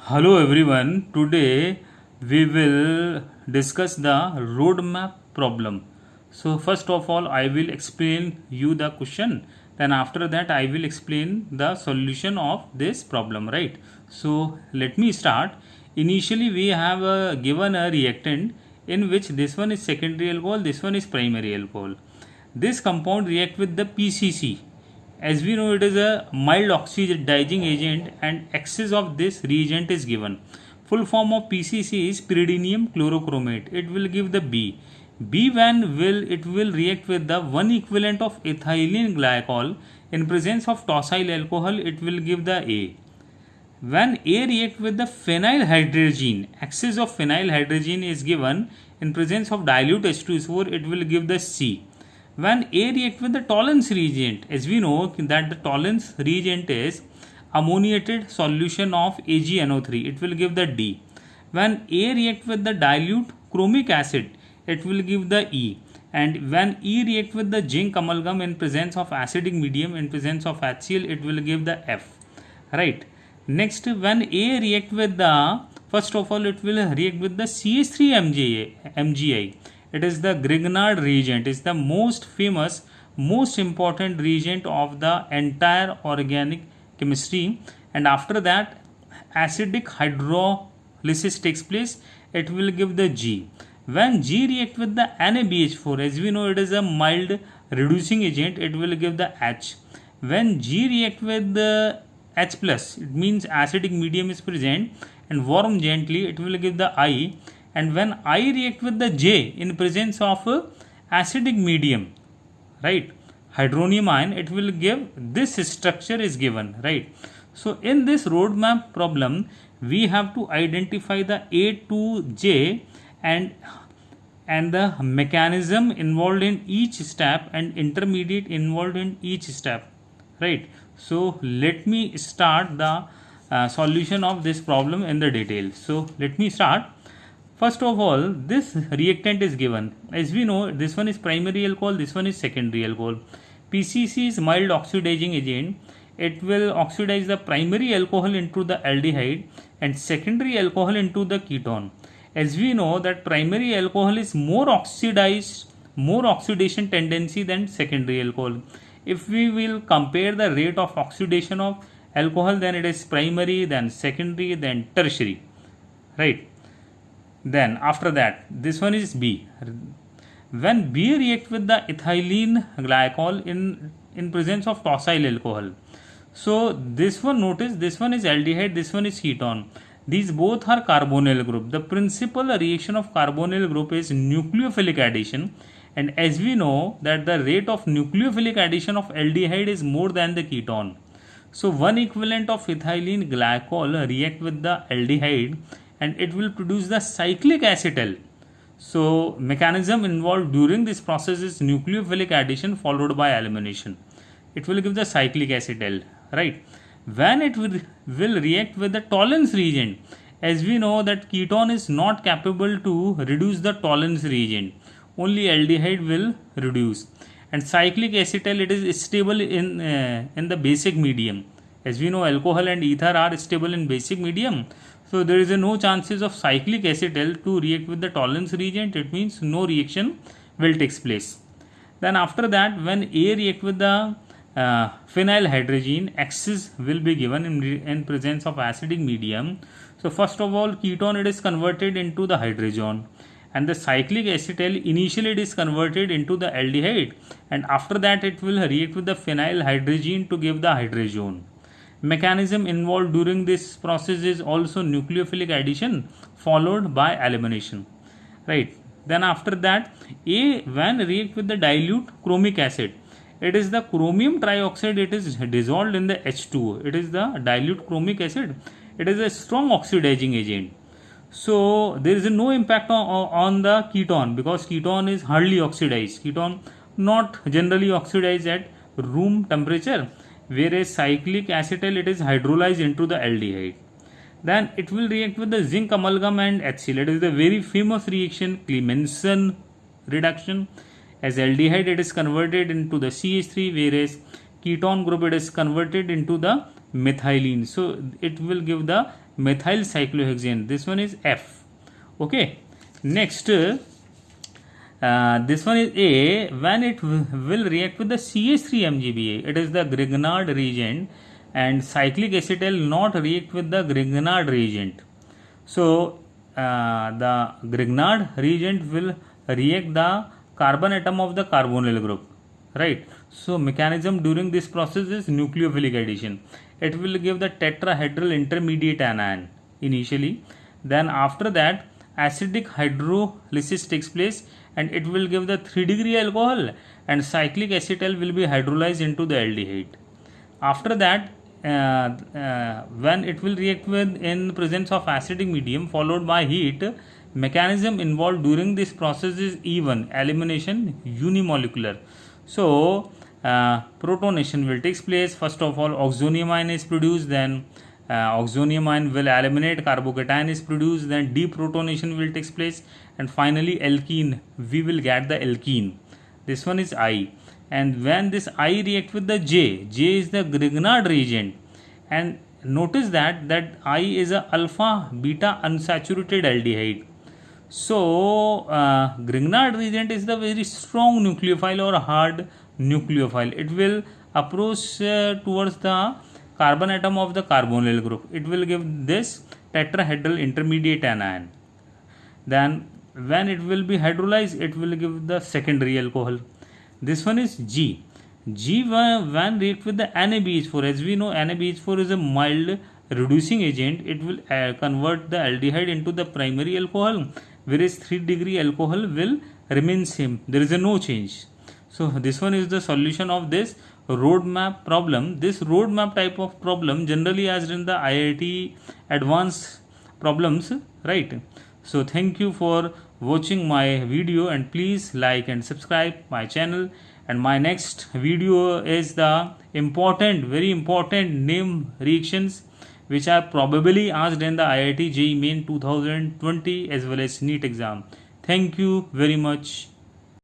Hello everyone. Today we will discuss the roadmap problem. So first of all I will explain you the question, then after that I will explain the solution of this problem, right? So let me start. Initially we have given a reactant in which this one is secondary alcohol, this one is primary alcohol. This compound react with the PCC. As we know, it is a mild oxidizing agent and excess of this reagent is given. Full form of PCC is pyridinium chlorochromate. It will give the B. B when it will react with the one equivalent of ethylene glycol in presence of tosyl alcohol, it will give the A. When A react with the phenyl hydrazine, excess of phenyl hydrazine is given in presence of dilute H2SO4, it will give the C. When A react with the Tollens reagent, as we know that the Tollens reagent is ammoniated solution of AgNO3, it will give the D. When A react with the dilute chromic acid, it will give the E. And when E react with the zinc amalgam in presence of acidic medium, in presence of HCl, it will give the F. Right. Next, when A react with the, first of all, it will react with the CH3MgI. It is the Grignard reagent. It's the most famous, most important reagent of the entire organic chemistry. And after that, acidic hydrolysis takes place. It will give the G. When G react with the NaBH4, as we know, it is a mild reducing agent. It will give the H. When G react with the H plus, it means acidic medium is present and warm gently, it will give the I. And when I react with the J in presence of acidic medium, right, hydronium ion, it will give this structure is given, right. So in this roadmap problem, we have to identify the A to J and the mechanism involved in each step and intermediate involved in each step, right. So let me start the solution of this problem in the detail. So let me start. First of all, this reactant is given. As we know, this one is primary alcohol, this one is secondary alcohol. PCC is mild oxidizing agent. It will oxidize the primary alcohol into the aldehyde and secondary alcohol into the ketone. As we know that primary alcohol is more oxidation tendency than secondary alcohol. If we will compare the rate of oxidation of alcohol, then it is primary, then secondary, then tertiary, right. Then after that, this one is B. When B react with the ethylene glycol in presence of tosyl alcohol. So this one, notice this one is aldehyde, this one is ketone. These both are carbonyl group. The principal reaction of carbonyl group is nucleophilic addition. And as we know that the rate of nucleophilic addition of aldehyde is more than the ketone. So one equivalent of ethylene glycol react with the aldehyde and it will produce the cyclic acetal. So mechanism involved during this process is nucleophilic addition followed by elimination. It will give the cyclic acetal, right. When it will react with the Tollens reagent, as we know that ketone is not capable to reduce the Tollens reagent, only aldehyde will reduce. And cyclic acetal, it is stable in the basic medium. As we know, alcohol and ether are stable in basic medium. So there is no chances of cyclic acetal to react with the Tollens reagent. It means no reaction will take place. Then after that, when A react with the phenyl hydrazine, excess will be given in presence of acidic medium. So first of all, ketone, it is converted into the hydrazone. And the cyclic acetal, initially it is converted into the aldehyde. And after that, it will react with the phenyl hydrazine to give the hydrazone. Mechanism involved during this process is also nucleophilic addition followed by elimination, right. Then after that, A when react with the dilute chromic acid, it is the chromium trioxide, it is dissolved in the H2O. It is the dilute chromic acid. It is a strong oxidizing agent. So there is no impact on the ketone because ketone is hardly oxidized. Ketone not generally oxidized at room temperature, whereas cyclic acetal, it is hydrolyzed into the aldehyde. Then it will react with the zinc amalgam and HCl. It is the very famous reaction, Clemmensen reduction. As aldehyde, it is converted into the CH3, whereas ketone group, it is converted into the methylene. So it will give the methyl cyclohexane. This one is F. Okay. Next, this one is A. When it will react with the CH3MgBa, it is the Grignard reagent, and cyclic acetal not react with the Grignard reagent. So the Grignard reagent will react the carbon atom of the carbonyl group, right? So mechanism during this process is nucleophilic addition. It will give the tetrahedral intermediate anion initially, then after that acidic hydrolysis takes place and it will give the 3-degree alcohol, and cyclic acetal will be hydrolyzed into the aldehyde. After that, when it will react with in presence of acidic medium followed by heat, mechanism involved during this process is E1, elimination unimolecular. So protonation will take place. First of all, oxonium ion is produced, then oxonium ion will eliminate, carbocation is produced, then deprotonation will take place, and finally alkene, we will get the alkene. This one is I. And when this I react with the J is the Grignard reagent, and notice that I is a alpha beta unsaturated aldehyde. So Grignard reagent is the very strong nucleophile or hard nucleophile. It will approach towards the carbon atom of the carbonyl group. It will give this tetrahedral intermediate anion. Then when it will be hydrolyzed, it will give the secondary alcohol. This one is G. When react with the NaBH4, as we know NaBH4 is a mild reducing agent, it will convert the aldehyde into the primary alcohol, whereas 3-degree alcohol will remain same. There is a no change. So this one is the solution of this roadmap problem. This roadmap type of problem generally asked in the IIT advanced problems, right? So thank you for watching my video, and please like and subscribe my channel. And my next video is the very important name reactions which are probably asked in the IIT JEE Main 2020 as well as NEET exam. Thank you very much.